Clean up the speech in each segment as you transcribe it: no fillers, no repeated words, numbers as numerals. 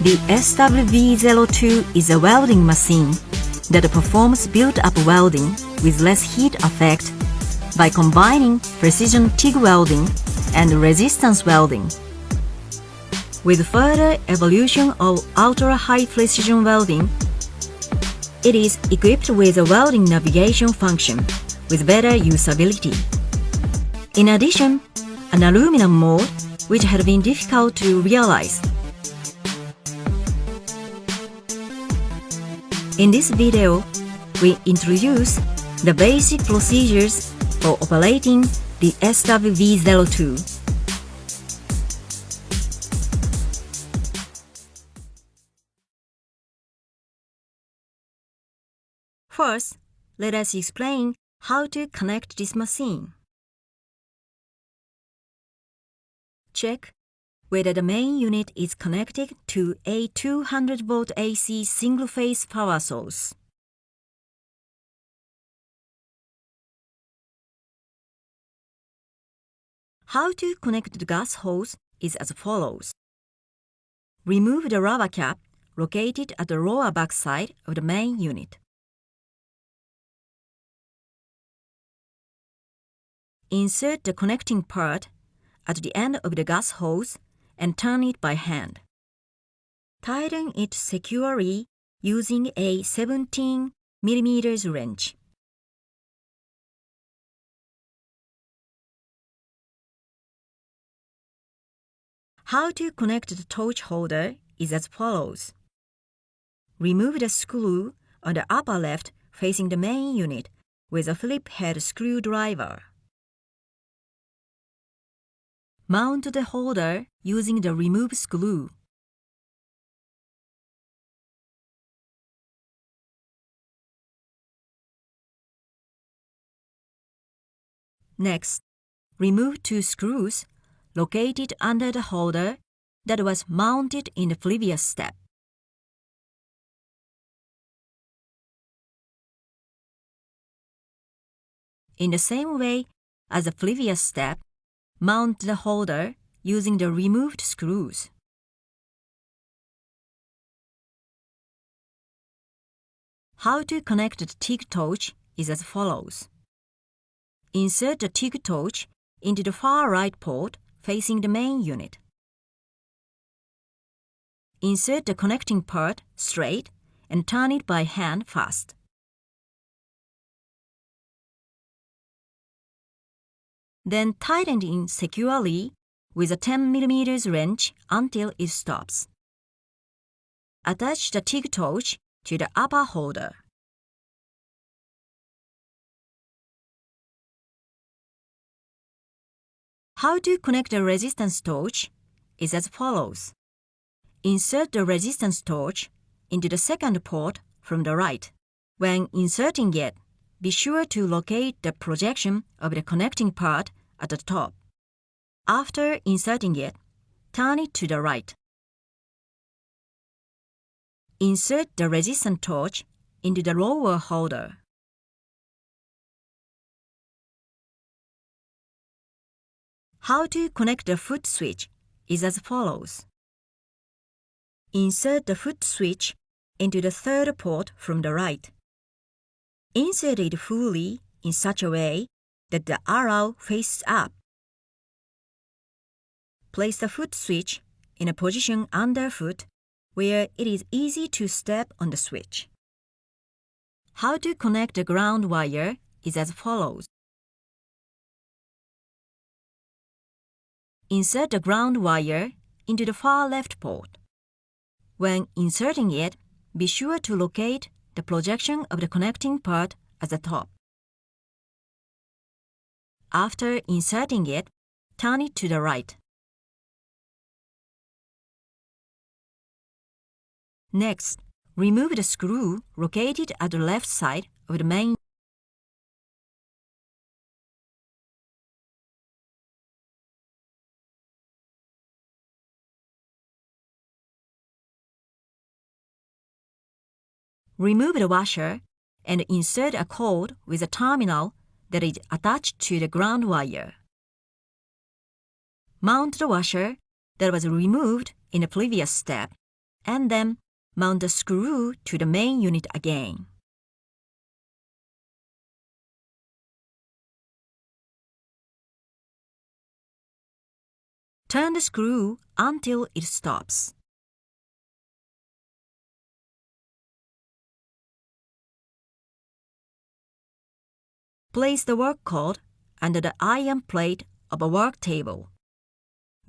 The SW-V02 is a welding machine that performs built-up welding with less heat effect by combining precision TIG welding and resistance welding. With further evolution of ultra-high precision welding, it is equipped with a welding navigation function with better usability. In addition, an aluminum mold, which had been difficult to realize. In this video, we introduce the basic procedures for operating the SW-V02. First, let us explain how to connect this machine. Check whether the main unit is connected to a 200-volt AC single-phase power source. How to connect the gas hose is as follows. Remove the rubber cap located at the lower backside of the main unit. Insert the connecting part at the end of the gas hose and turn it by hand. Tighten it securely using a 17 mm wrench. How to connect the torch holder is as follows. Remove the screw on the upper left facing the main unit with a flip head screwdriver. Mount the holder using the remove screw. Next, remove two screws located under the holder that was mounted in the previous step. In the same way as the previous step, mount the holder using the removed screws. How to connect the TIG torch is as follows. Insert the TIG torch into the far right port facing the main unit. Insert the connecting part straight and turn it by hand fast. Then tighten it in securely with a 10 mm wrench until it stops. Attach the TIG torch to the upper holder. How to connect the resistance torch is as follows. Insert the resistance torch into the second port from the right. When inserting it, be sure to locate the projection of the connecting part at the top. After inserting it, turn it to the right. Insert the resistance torch into the lower holder. How to connect the foot switch is as follows. Insert the foot switch into the third port from the right. Insert it fully in such a way that the arrow faces up. Place the foot switch in a position underfoot where it is easy to step on the switch. How to connect the ground wire is as follows. Insert the ground wire into the far left port. When inserting it, be sure to locate the projection of the connecting part at the top. After inserting it, turn it to the right. Next, remove the screw located at the left side of the main. Remove the washer and insert a cord with a terminal that is attached to the ground wire. Mount the washer that was removed in the previous step and then mount the screw to the main unit again. Turn the screw until it stops. Place the work cord under the iron plate of a work table.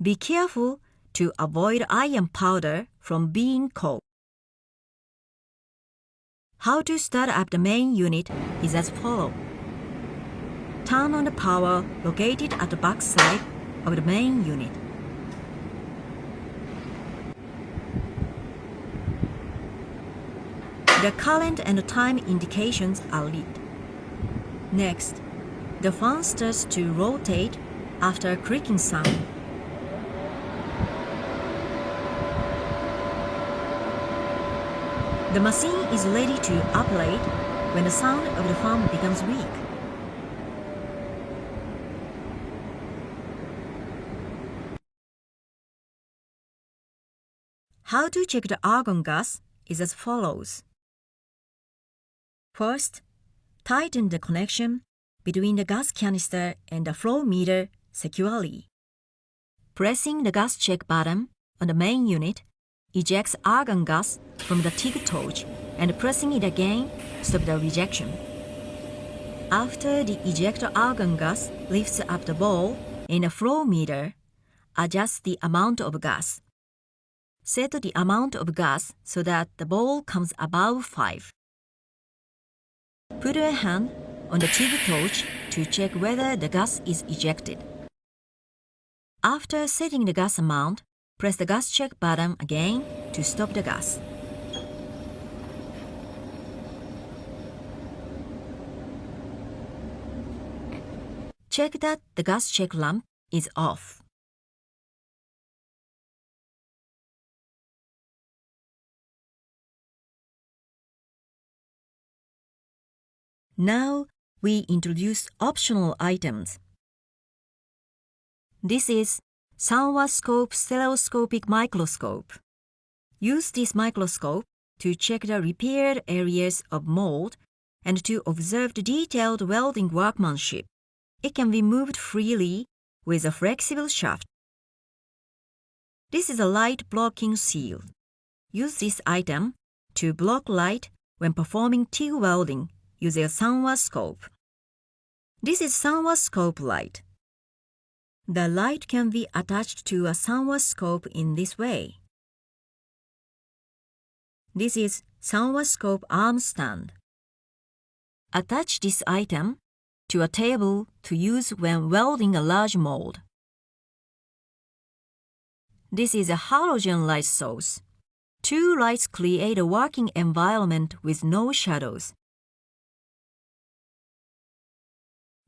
Be careful to avoid iron powder from being caught. How to start up the main unit is as follows. Turn on the power located at the back side of the main unit. The current and time indications are lit. Next, the fan starts to rotate after a clicking sound. The machine is ready to operate when the sound of the fan becomes weak. How to check the argon gas is as follows. First, tighten the connection between the gas canister and the flow meter securely. Pressing the gas check button on the main unit ejects argon gas from the TIG torch, and pressing it again stops the rejection. After the ejected argon gas lifts up the ball in the flow meter, adjust the amount of gas. Set the amount of gas so that the ball comes above 5. Put your hand on the TIG torch to check whether the gas is ejected. After setting the gas amount, press the gas check button again to stop the gas. Check that the gas check lamp is off. Now we introduce optional items. This is Sanwa Scope stereoscopic microscope. Use this microscope to check the repaired areas of mold and to observe the detailed welding workmanship. It can be moved freely with a flexible shaft. This is a light blocking seal. Use this item to block light when performing TIG welding using a Sanwa scope. This is Sanwa scope light. The light can be attached to a Sanwa scope in this way. This is Sanwa scope arm stand. Attach this item to a table to use when welding a large mold. This is a halogen light source. 2 lights create a working environment with no shadows.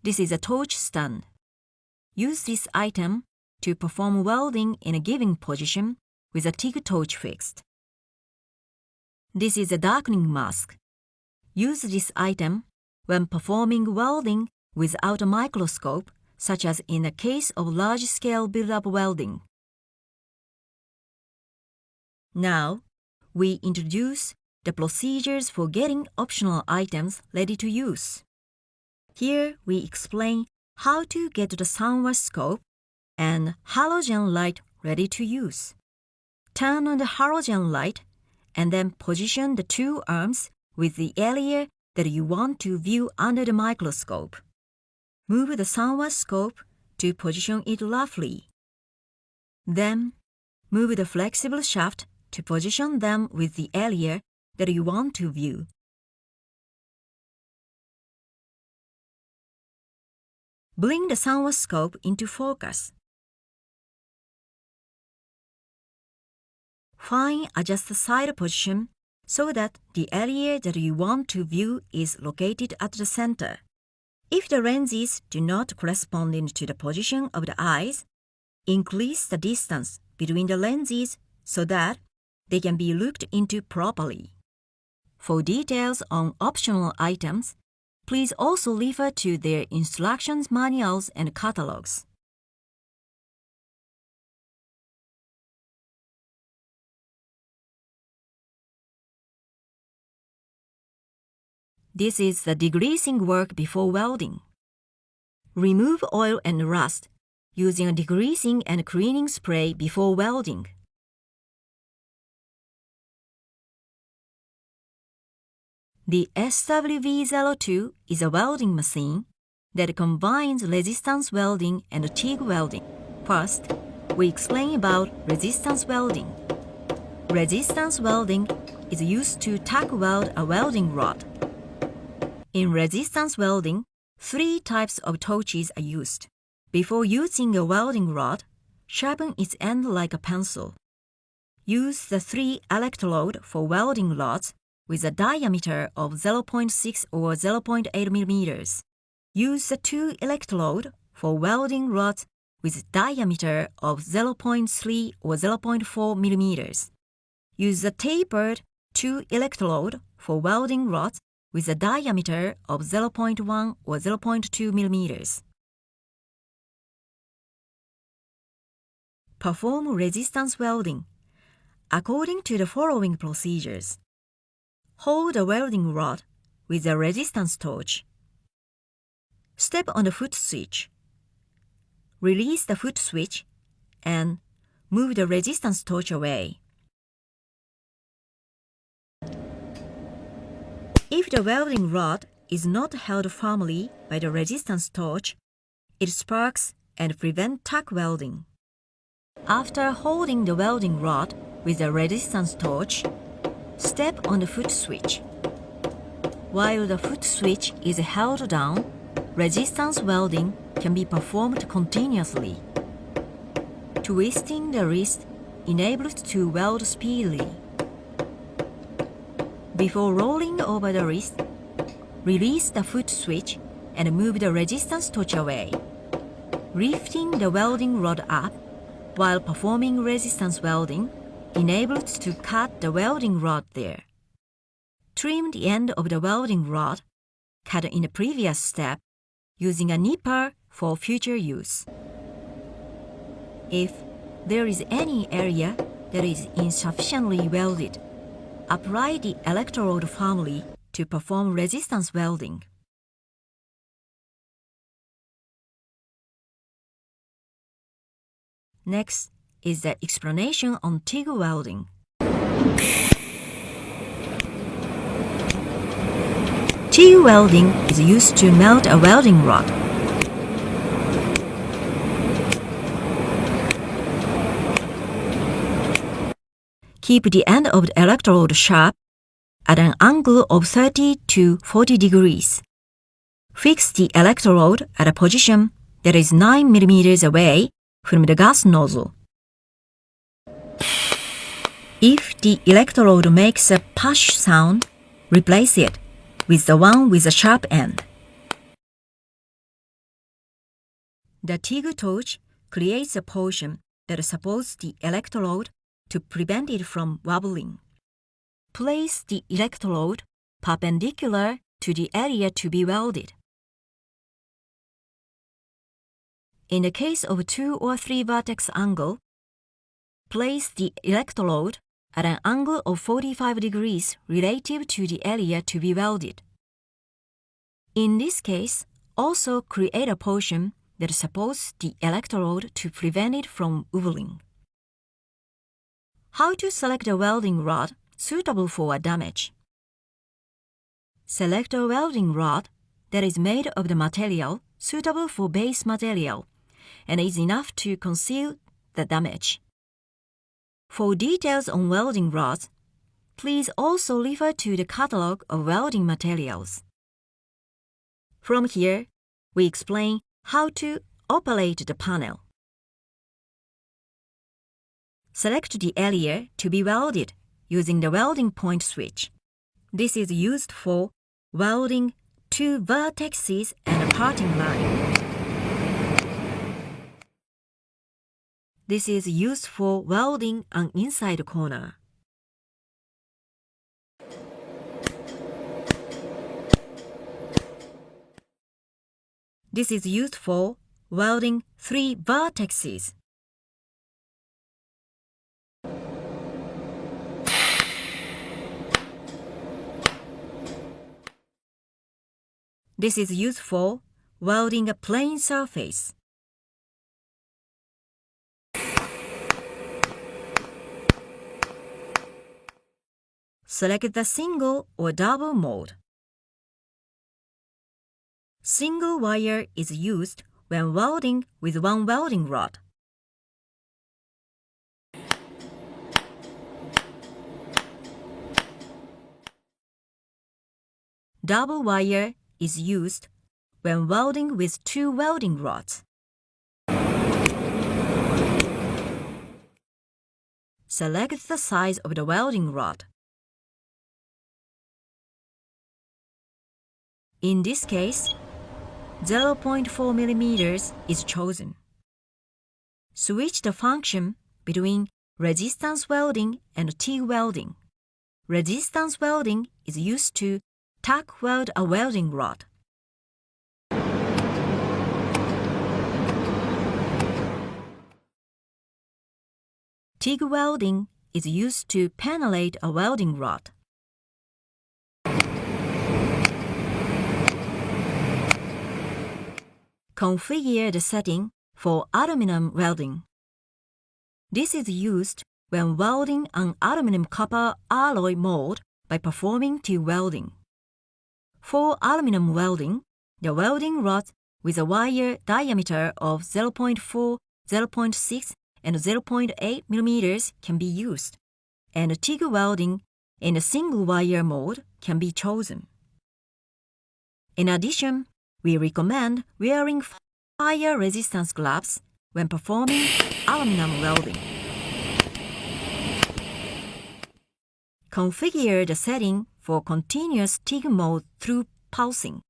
This is a torch stand. Use this item to perform welding in a given position with a TIG torch fixed. This is a darkening mask. Use this item when performing welding without a microscope, such as in the case of large-scale build-up welding. Now, we introduce the procedures for getting optional items ready to use. Here we explain how to get the Sanwa scope and halogen light ready to use. Turn on the halogen light and then position the 2 arms with the area that you want to view under the microscope. Move the Sanwa scope to position it roughly. Then, move the flexible shaft to position them with the area that you want to view. Bring the Sanwa scope into focus. Fine adjust the side position so that the area that you want to view is located at the center. If the lenses do not correspond to the position of the eyes, increase the distance between the lenses so that they can be looked into properly. For details on optional items, please also refer to their instructions manuals and catalogs. This is the degreasing work before welding. Remove oil and rust using a degreasing and cleaning spray before welding. The SW-V02 is a welding machine that combines resistance welding and TIG welding. First, we explain about resistance welding. Resistance welding is used to tack weld a welding rod. In resistance welding, 3 types of torches are used. Before using a welding rod, sharpen its end like a pencil. Use the 3 electrode for welding rods with a diameter of 0.6 or 0.8 mm. Use the 2 electrode for welding rods with diameter of 0.3 or 0.4 mm. Use the tapered 2 electrode for welding rods with a diameter of 0.1 or 0.2 mm. Perform resistance welding according to the following procedures. Hold a welding rod with a resistance torch. Step on the foot switch. Release the foot switch and move the resistance torch away. If the welding rod is not held firmly by the resistance torch, it sparks and prevents tack welding. After holding the welding rod with the resistance torch, step on the foot switch. While the foot switch is held down, resistance welding can be performed continuously. Twisting the wrist enables to weld speedily. Before rolling over the wrist, release the foot switch and move the resistance torch away. Lifting the welding rod up while performing resistance welding enables to cut the welding rod there. Trim the end of the welding rod, cut in the previous step, using a nipper for future use. If there is any area that is insufficiently welded, apply the electrode firmly to perform resistance welding. Next is the explanation on TIG welding. TIG welding is used to melt a welding rod. Keep the end of the electrode sharp at an angle of 30 to 40 degrees. Fix the electrode at a position that is 9 mm away from the gas nozzle. If the electrode makes a push sound, replace it with the one with a sharp end. The TIG torch creates a portion that supports the electrode to prevent it from wobbling. Place the electrode perpendicular to the area to be welded. In the case of 2 or 3 vertex angle, place the electrode at an angle of 45 degrees relative to the area to be welded. In this case, also create a portion that supports the electrode to prevent it from wobbling. How to select a welding rod suitable for a damage? Select a welding rod that is made of the material suitable for base material and is enough to conceal the damage. For details on welding rods, please also refer to the catalog of welding materials. From here, we explain how to operate the panel. Select the area to be welded using the welding point switch. This is used for welding 2 vertices and a parting line. This is used for welding an inside corner. This is used for welding 3 vertices. This is used for welding a plain surface. Select the single or double mode. Single wire is used when welding with one welding rod. Double wire is used when welding with two welding rods. Select the size of the welding rod. In this case, 0.4 mm is chosen. Switch the function between resistance welding and TIG welding. Resistance welding is used to tack weld a welding rod. TIG welding is used to pennellate a welding rod. Configure the setting for aluminum welding. This is used when welding an aluminum copper alloy mold by performing TIG welding. For aluminum welding, the welding rods with a wire diameter of 0.4, 0.6, and 0.8 mm can be used, and TIG welding in a single wire mode can be chosen. In addition, we recommend wearing fire resistance gloves when performing aluminum welding. Configure the setting for continuous TIG mode through pulsing.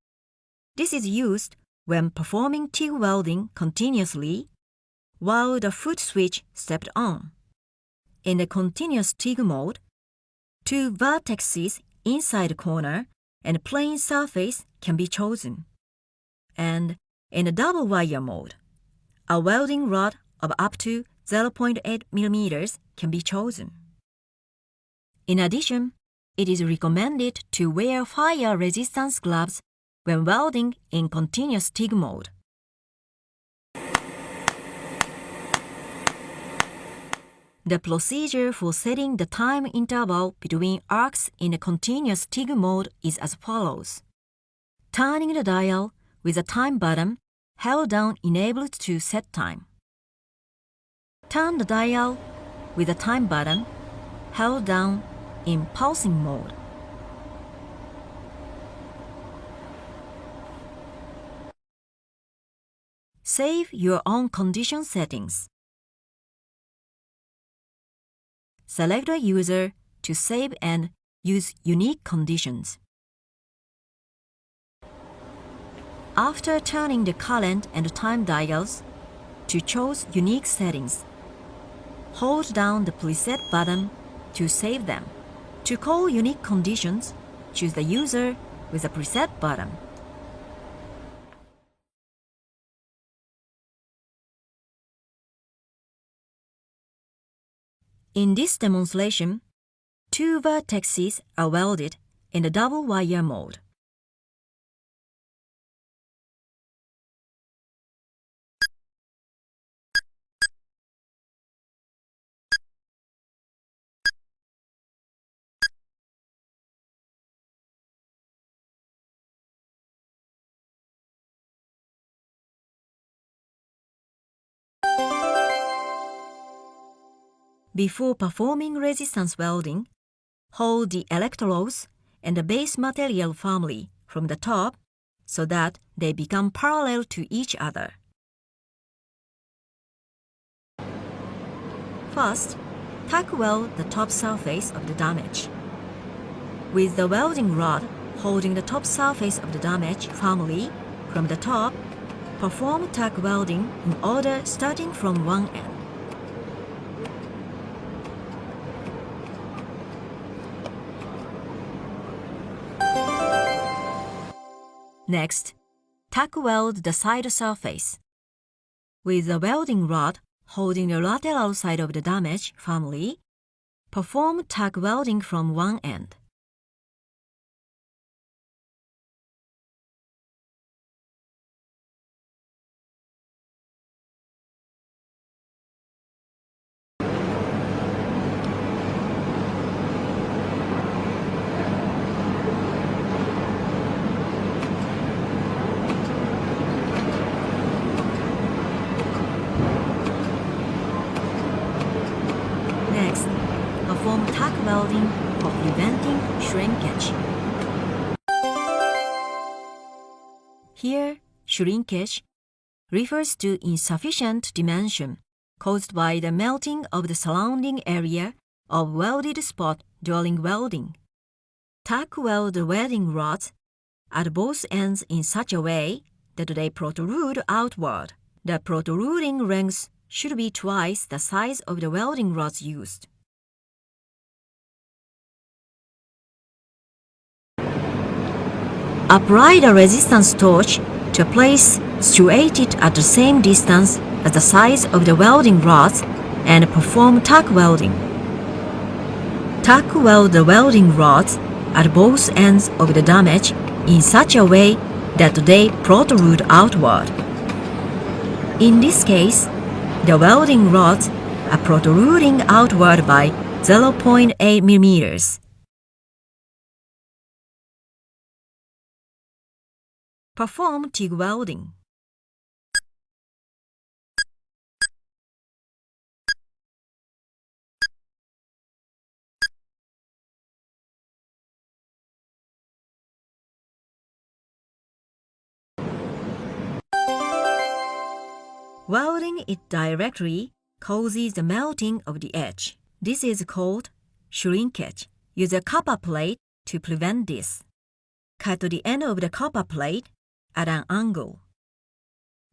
This is used when performing TIG welding continuously while the foot switch stepped on. In the continuous TIG mode, two vertices inside the corner and plain surface can be chosen. And in the double wire mode, a welding rod of up to 0.8 mm can be chosen. In addition, it is recommended to wear fire resistance gloves when welding in continuous TIG mode. The procedure for setting the time interval between arcs in a continuous TIG mode is as follows. Turning the dial with a time button held down enabled to set time. Turn the dial with a time button held down in pulsing mode. Save your own condition settings. Select a user to save and use unique conditions. After turning the current and time dials to choose unique settings, hold down the preset button to save them. To call unique conditions, choose the user with a preset button. In this demonstration, two vertices are welded in the double wire mode. Before performing resistance welding, hold the electrodes and the base material firmly from the top so that they become parallel to each other. First, tack weld the top surface of the damage. With the welding rod holding the top surface of the damage firmly from the top, perform tack welding in order starting from one end. Next, tack weld the side surface. With the welding rod holding the lateral side of the damage firmly, perform tack welding from one end. perform tack welding for preventing shrinkage. Here, shrinkage refers to insufficient dimension caused by the melting of the surrounding area of welded spot during welding. Tack weld the welding rods at both ends in such a way that they protrude outward. The protruding length should be twice the size of the welding rods used. Apply the resistance torch to a place situated at the same distance as the size of the welding rods and perform tack welding. Tack weld the welding rods at both ends of the damage in such a way that they protrude outward. In this case, the welding rods are protruding outward by 0.8 mm. Perform TIG welding. Welding it directly causes the melting of the edge. This is called shrinkage. Use a copper plate to prevent this. Cut the end of the copper plate at an angle.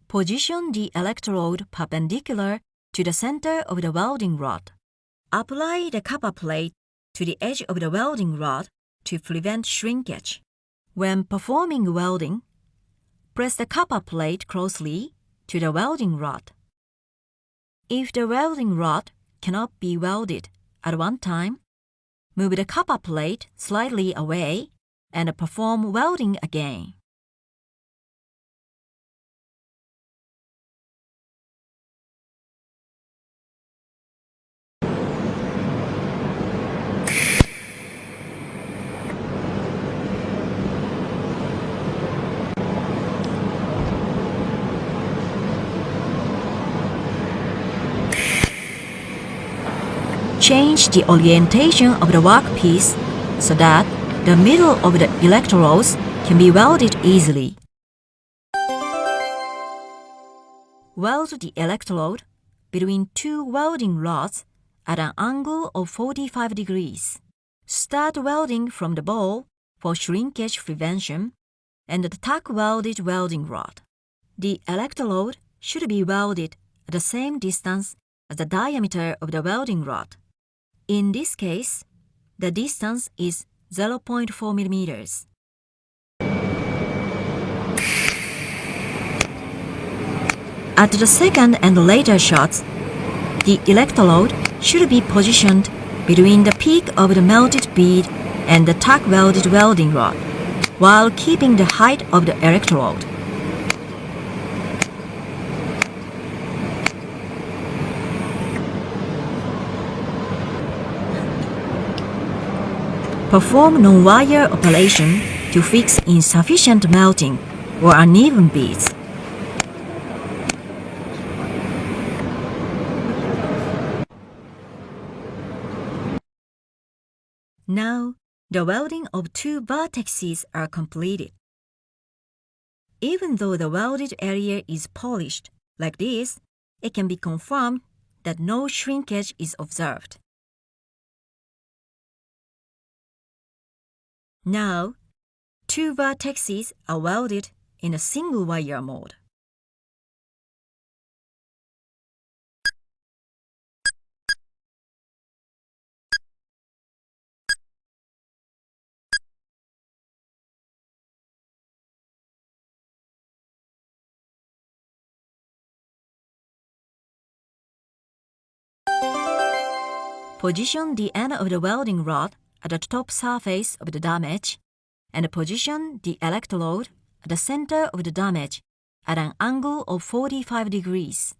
Position the electrode perpendicular to the center of the welding rod. Apply the copper plate to the edge of the welding rod to prevent shrinkage. When performing welding, press the copper plate closely to the welding rod. If the welding rod cannot be welded at one time, move the copper plate slightly away and perform welding again. Change the orientation of the workpiece so that the middle of the electrodes can be welded easily. Weld the electrode between two welding rods at an angle of 45 degrees. Start welding from the ball for shrinkage prevention and the tack welded welding rod. The electrode should be welded at the same distance as the diameter of the welding rod. In this case, the distance is 0.4 mm. At the second and later shots, the electrode should be positioned between the peak of the melted bead and the tack welded welding rod, while keeping the height of the electrode. Perform non-wire operation to fix insufficient melting or uneven beads. Now, the welding of two vertices are completed. Even though the welded area is polished like this, it can be confirmed that no shrinkage is observed. Now, two vertices are welded in a single wire mode. Position the end of the welding rod at the top surface of the damage and position the electrode at the center of the damage at an angle of 45 degrees.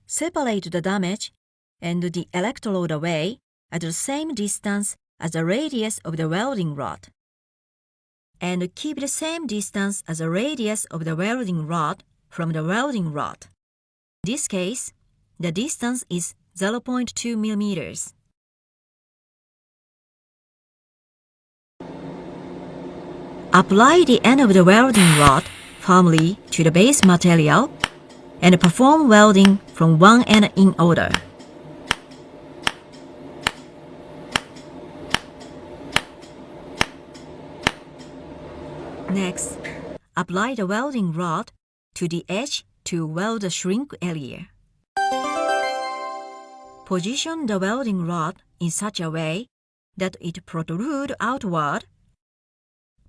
Separate the damage and the electrode away at the same distance as the radius of the welding rod, and keep the same distance as the radius of the welding rod from the welding rod. In this case, the distance is 0.2 mm. Apply the end of the welding rod firmly to the base material and perform welding from one end in order. Next, apply the welding rod to the edge to weld the shrink area. Position the welding rod in such a way that it protrudes outward.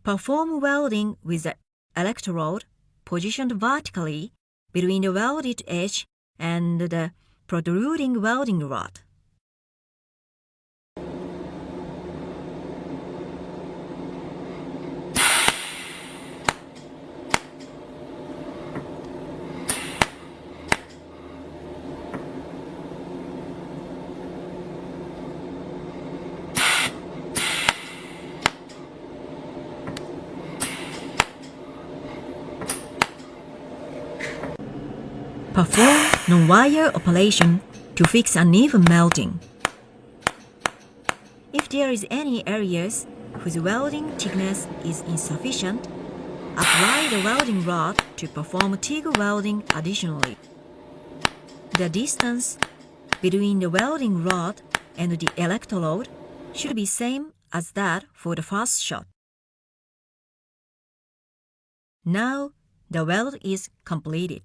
Perform welding with the electrode positioned vertically between the welded edge and the protruding welding rod. Perform non-wire operation to fix uneven melting. If there is any areas whose welding thickness is insufficient, apply the welding rod to perform TIG welding additionally. The distance between the welding rod and the electrode should be same as that for the first shot. Now the weld is completed.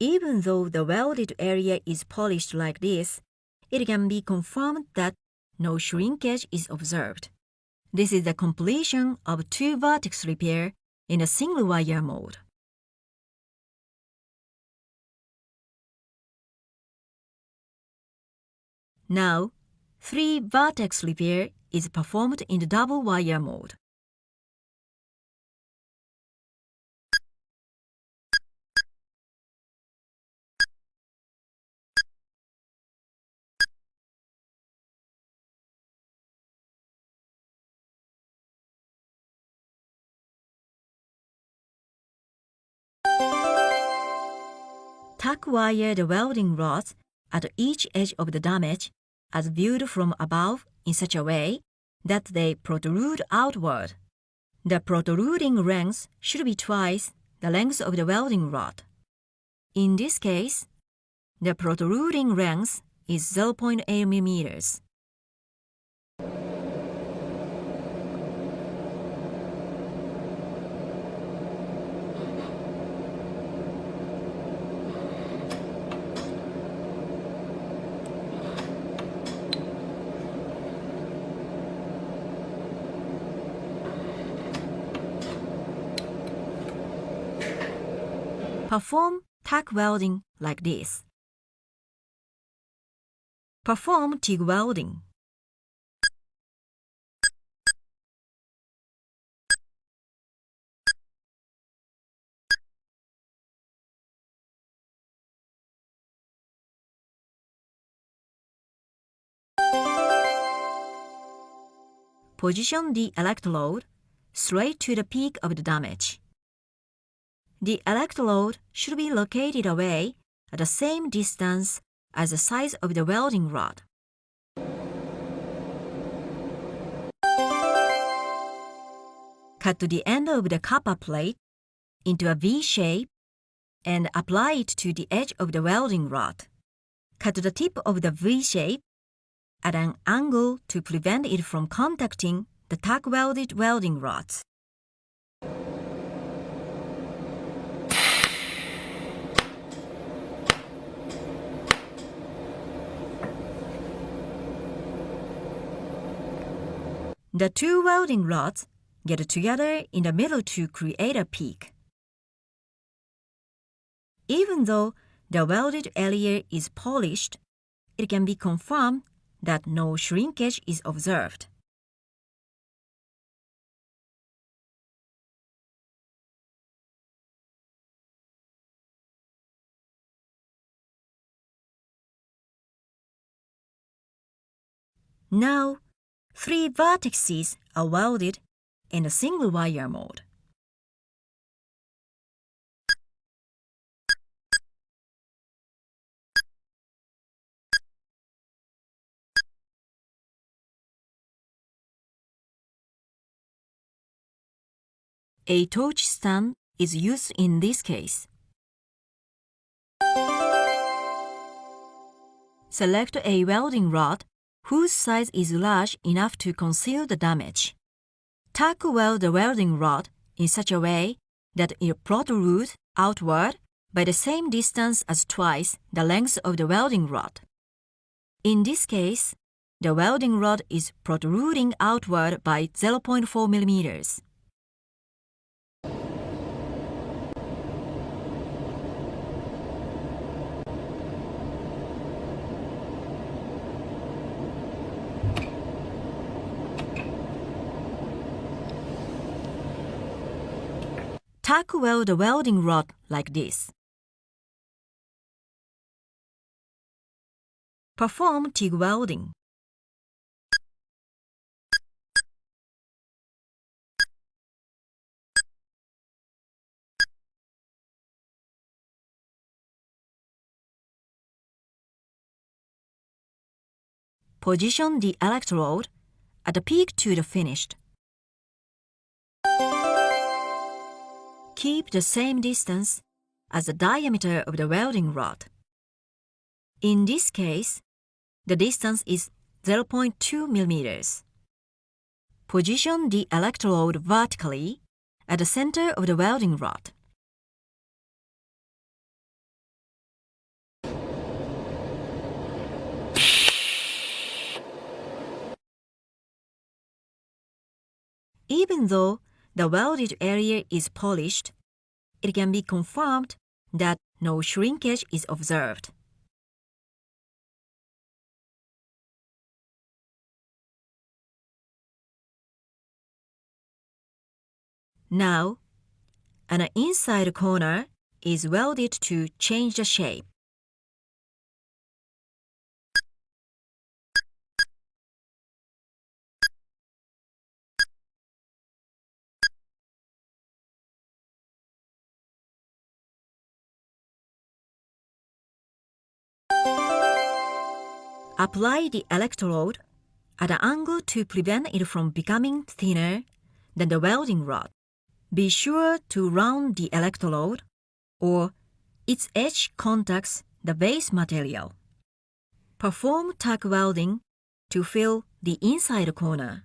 Even though the welded area is polished like this, it can be confirmed that no shrinkage is observed. This is the completion of 2-vertex repair in a single wire mode. Now, 3-vertex repair is performed in the double wire mode. Tack wire the welding rods at each edge of the damage as viewed from above in such a way that they protrude outward. The protruding length should be twice the length of the welding rod. In this case, the protruding length is 0.8 mm. Perform tack welding like this. Perform TIG welding. Position the electrode straight to the peak of the damage. The electrode should be located away at the same distance as the size of the welding rod. Cut the end of the copper plate into a V shape and apply it to the edge of the welding rod. Cut the tip of the V shape at an angle to prevent it from contacting the tack welded welding rods. The two welding rods get together in the middle to create a peak. Even though the welded area is polished, it can be confirmed that no shrinkage is observed. Now, 3 vertices are welded in a single wire mode. A torch stand is used in this case. Select a welding rod whose size is large enough to conceal the damage. Tack weld the welding rod in such a way that it protrudes outward by the same distance as twice the length of the welding rod. In this case, the welding rod is protruding outward by 0.4 millimeters. Tack weld the welding rod like this. Perform TIG welding. Position the electrode at the peak to the finished. Keep the same distance as the diameter of the welding rod. In this case, the distance is 0.2 millimeters. Position the electrode vertically at the center of the welding rod. Even though the welded area is polished, it can be confirmed that no shrinkage is observed. Now, an inside corner is welded to change the shape. Apply the electrode at an angle to prevent it from becoming thinner than the welding rod. Be sure to round the electrode, or its edge contacts the base material. Perform tack welding to fill the inside corner.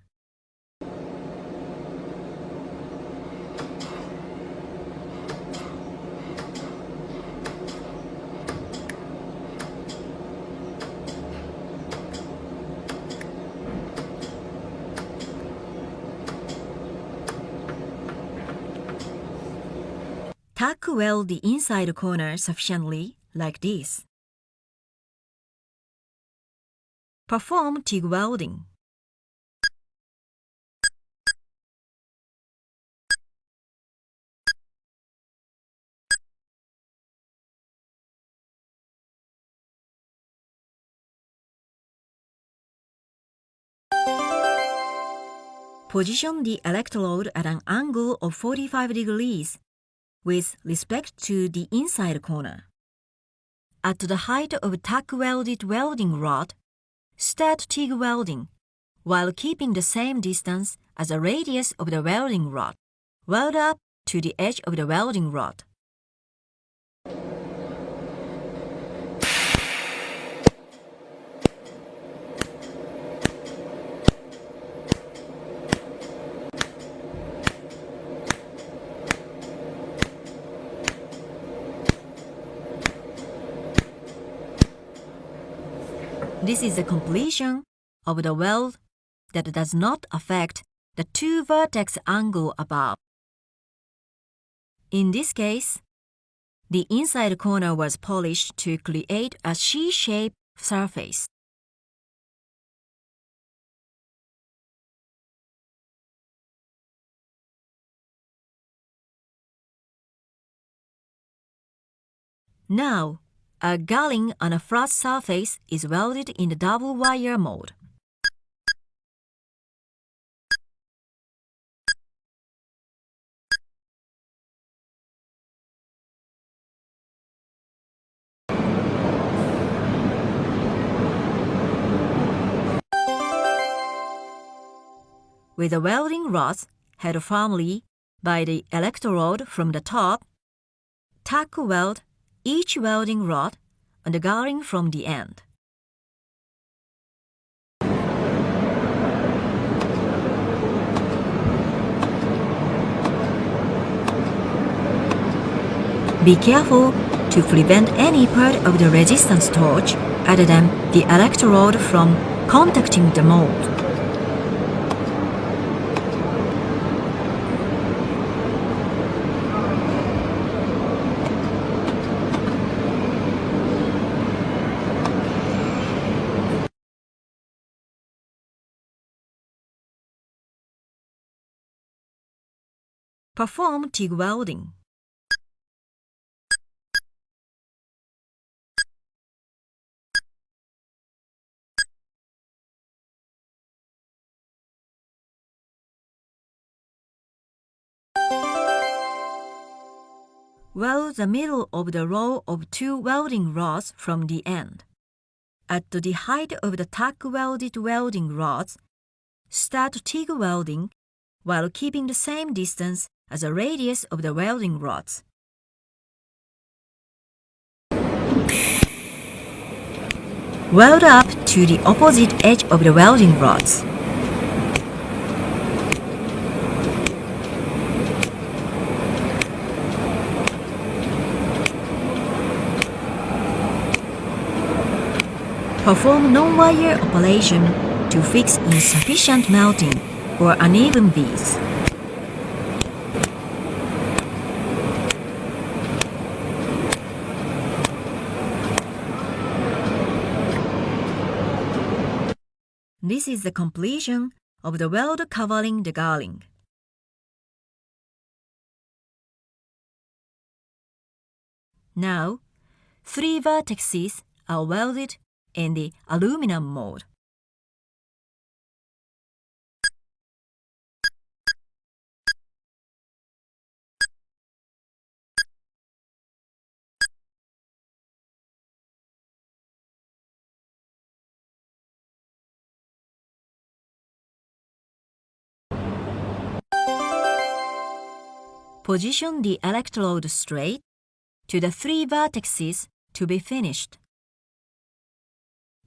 Tack weld the inside corner sufficiently, like this. Perform TIG welding. Position the electrode at an angle of 45 degrees with respect to the inside corner. At the height of tack welded welding rod, start TIG welding while keeping the same distance as the radius of the welding rod. Weld up to the edge of the welding rod. This is the completion of the weld that does not affect the two vertex angle above. In this case, the inside corner was polished to create a C-shaped surface. Now, a galling on a flat surface is welded in the double wire mode. With the welding rods held firmly by the electrode from the top, tack weld each welding rod on the garring from the end. Be careful to prevent any part of the resistance torch other than the electrode from contacting the mold. Perform TIG welding. Weld the middle of the row of 2 welding rods from the end. At the height of the tack-welded welding rods, start TIG welding while keeping the same distance as the radius of the welding rods. Weld up to the opposite edge of the welding rods. Perform non-wire operation to fix insufficient melting or uneven beads. This is the completion of the weld covering the garring. Now, 3 vertices are welded in the aluminum mold. Position the electrode straight to the 3 vertices to be finished.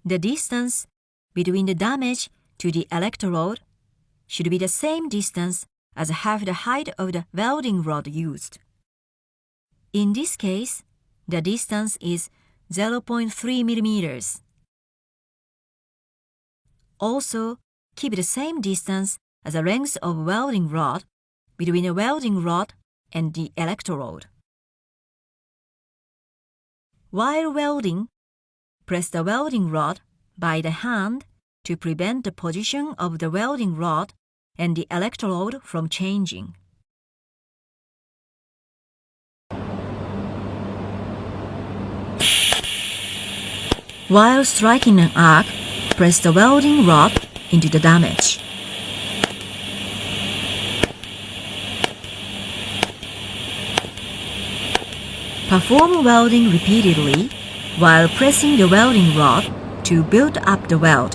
The distance between the damage to the electrode should be the same distance as half the height of the welding rod used. In this case, the distance is 0.3 millimeters. Also, keep the same distance as the length of welding rod between the welding rod and the electrode. While welding, press the welding rod by the hand to prevent the position of the welding rod and the electrode from changing. While striking an arc, press the welding rod into the damage. Perform welding repeatedly while pressing the welding rod to build up the weld.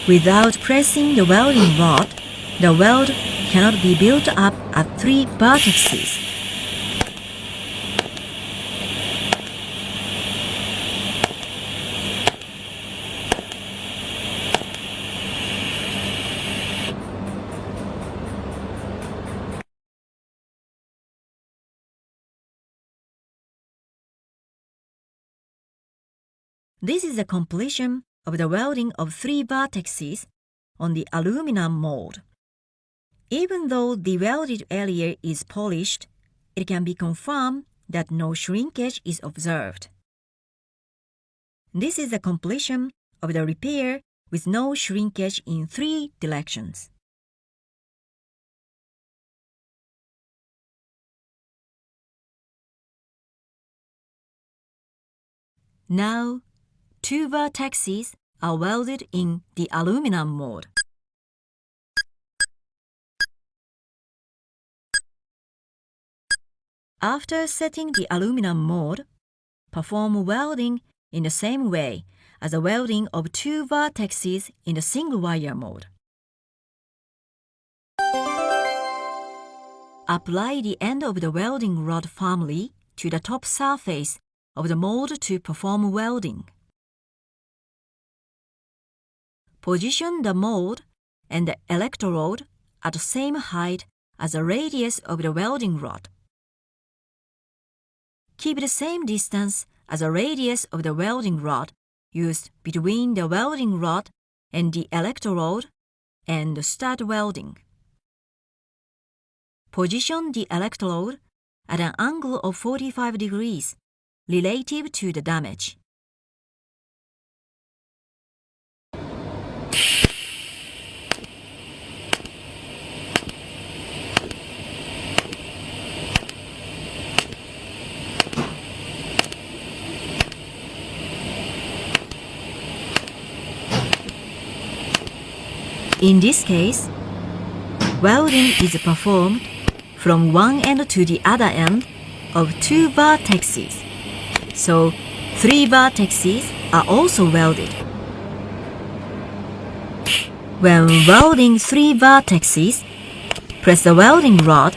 Without pressing the welding rod, the weld cannot be built up at 3 vertices. This is the completion of the welding of 3 vertices on the aluminum mold. Even though the welded area is polished, it can be confirmed that no shrinkage is observed. This is the completion of the repair with no shrinkage in 3 directions. Now, 2 vertices are welded in the aluminum mold. After setting the aluminum mold, perform welding in the same way as the welding of 2 vertices in the single wire mold. apply the end of the welding rod firmly to the top surface of the mold to perform welding. Position the mold and the electrode at the same height as the radius of the welding rod. Keep the same distance as the radius of the welding rod used between the welding rod and the electrode and start welding. Position the electrode at an angle of 45 degrees relative to the damage. In this case, welding is performed from one end to the other end of 2 vertices, so 3 vertices are also welded. When welding 3 vertices, press the welding rod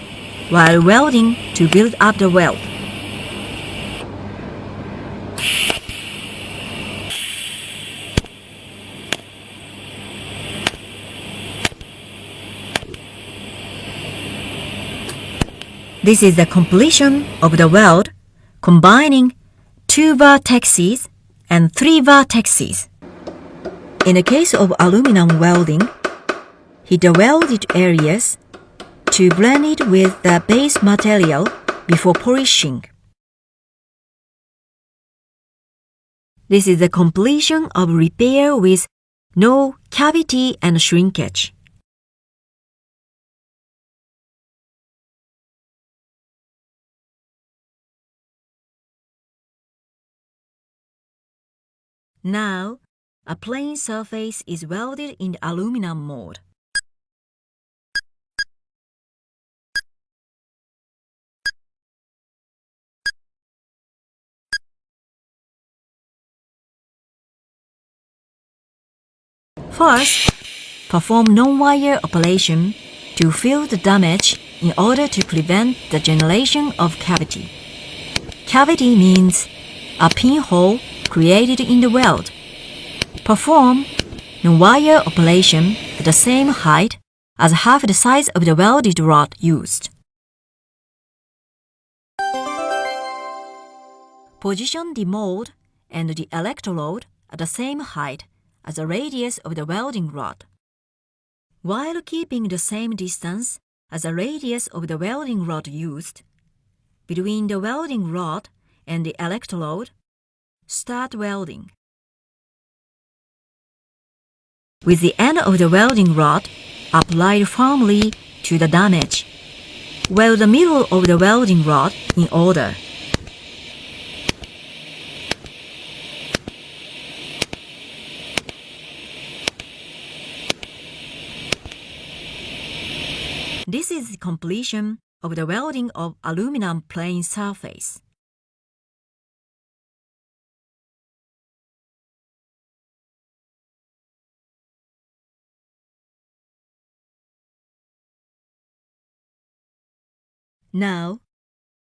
while welding to build up the weld. This is the completion of the weld combining 2 vertices and 3 vertices. In the case of aluminum welding, heat the welded areas to blend it with the base material before polishing. This is the completion of repair with no cavity and shrinkage. Now, a plain surface is welded in the aluminum mold. First, perform non-wire operation to fill the damage in order to prevent the generation of cavity. Cavity means a pinhole created in the weld. Perform non-wire operation at the same height as half the size of the welded rod used. Position the mold and the electrode at the same height as the radius of the welding rod, while keeping the same distance as the radius of the welding rod used. Between the welding rod and the electrode, start welding. With the end of the welding rod applied firmly to the damage, weld the middle of the welding rod in order. This is the completion of the welding of aluminum plain surface. Now,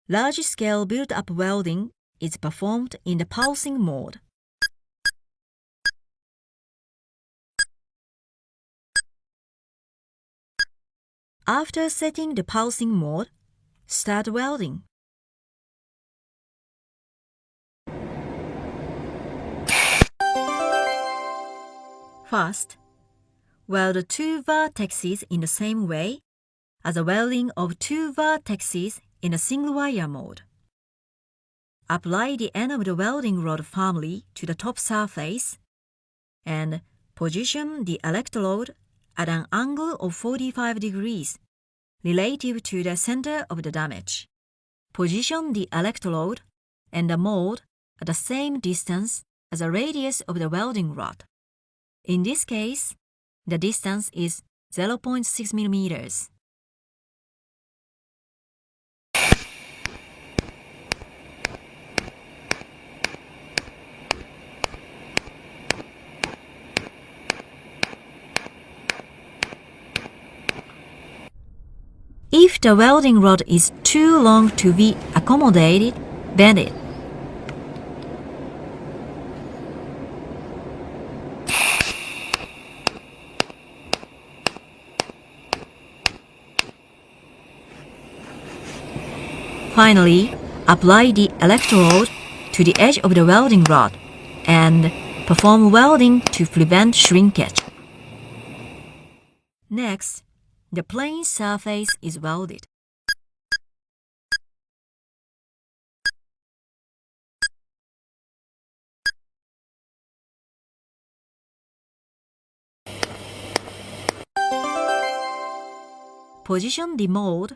large-scale build-up welding is performed in the pulsing mode. After setting the pulsing mode, start welding. First, weld 2 vertices in the same way as the welding of 2 vertices in a single-wire mode. Apply the end of the welding rod firmly to the top surface and position the electrode at an angle of 45 degrees relative to the center of the damage. Position the electrode and the mold at the same distance as the radius of the welding rod. In this case, the distance is 0.6 millimeters. If the welding rod is too long to be accommodated, bend it. Finally, apply the electrode to the edge of the welding rod and perform welding to prevent shrinkage. Next, the plain surface is welded. Position the mold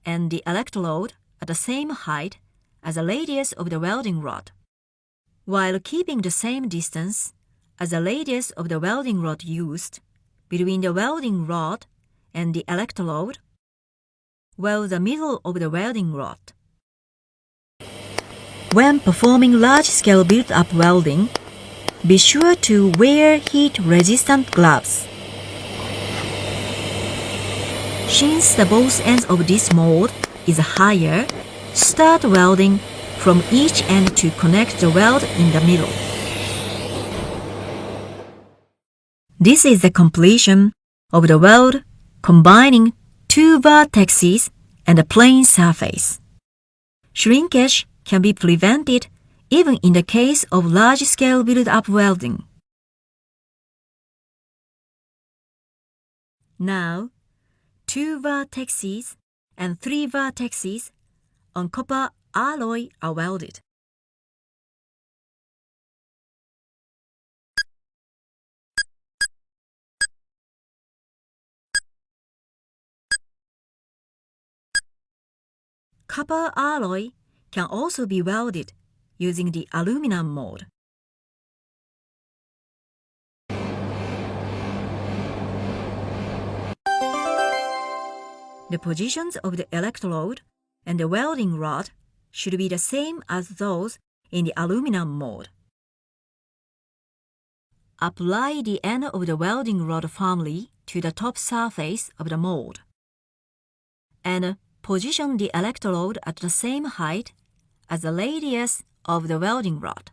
and the electrode at the same height as the radius of the welding rod, while keeping the same distance as the radius of the welding rod used between the welding rod and the electrode. Weld the middle of the welding rod. When performing large-scale build-up welding, be sure to wear heat-resistant gloves. Since the both ends of this mold is higher, start welding from each end to connect the weld in the middle. This is the completion of the weld combining two vertices and a plain surface. Shrinkage can be prevented even in the case of large-scale build-up welding. Now, 2 vertices and 3 vertices on copper alloy are welded. Copper alloy can also be welded using the aluminum mold. The positions of the electrode and the welding rod should be the same as those in the aluminum mold. Apply the end of the welding rod firmly to the top surface of the mold, and position the electrode at the same height as the radius of the welding rod,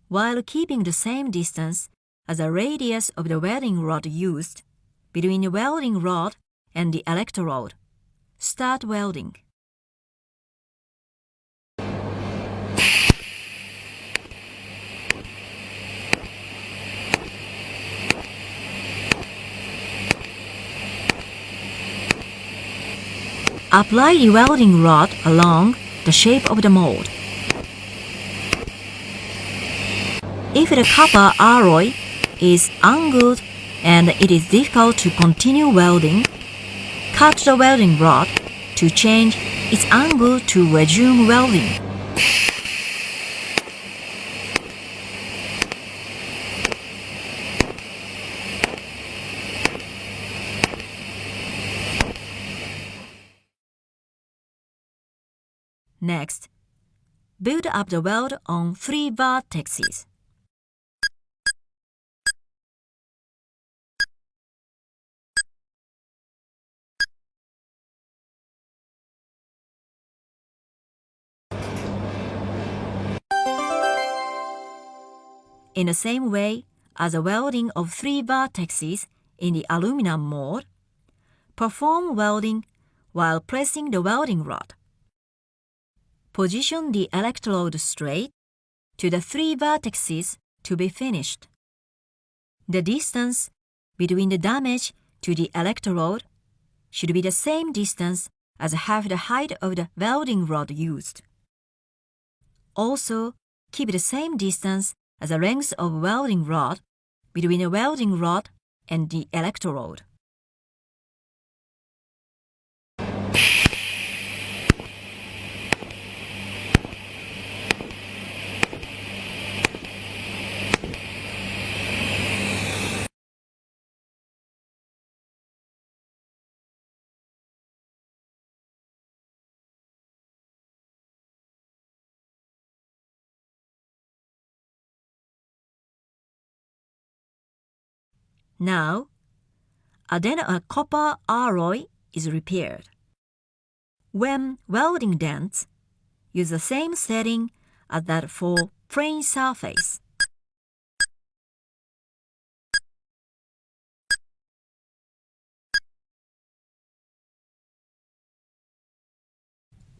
while keeping the same distance as the radius of the welding rod used between the welding rod and the electrode. Start welding. Apply the welding rod along the shape of the mold. If the copper alloy is angled and it is difficult to continue welding, cut the welding rod to change its angle to resume welding. Next, build up the weld on 3 vertices. In the same way as the welding of 3 vertices in the aluminum mold, perform welding while pressing the welding rod. Position the electrode straight to the 3 vertices to be finished. The distance between the damage to the electrode should be the same distance as half the height of the welding rod used. Also, keep the same distance as the length of welding rod between the welding rod and the electrode. Now, add a copper alloy is repaired. When welding dents, use the same setting as that for plain surface.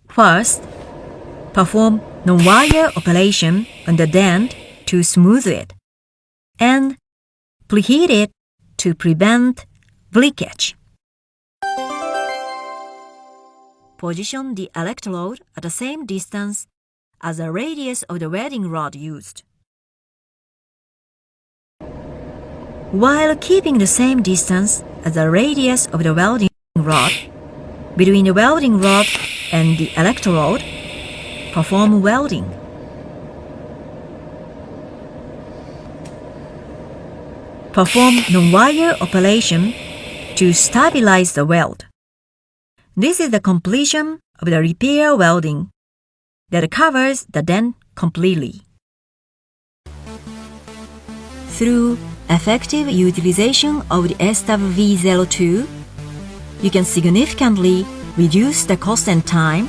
First, perform non-wire operation on the dent to smooth it, and preheat it to prevent breakage. Position the electrode at the same distance as the radius of the welding rod used. While keeping the same distance as the radius of the welding rod, between the welding rod and the electrode, perform welding. Perform non-wire operation to stabilize the weld. This is the completion of the repair welding that covers the dent completely. Through effective utilization of the SW-V02, you can significantly reduce the cost and time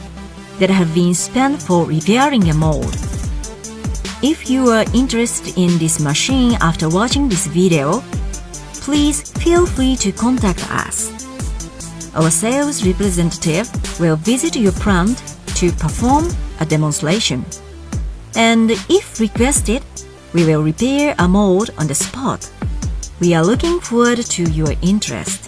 that have been spent for repairing a mold. If you are interested in this machine after watching this video, please feel free to contact us. Our sales representative will visit your plant to perform a demonstration. And if requested, we will repair a mold on the spot. We are looking forward to your interest.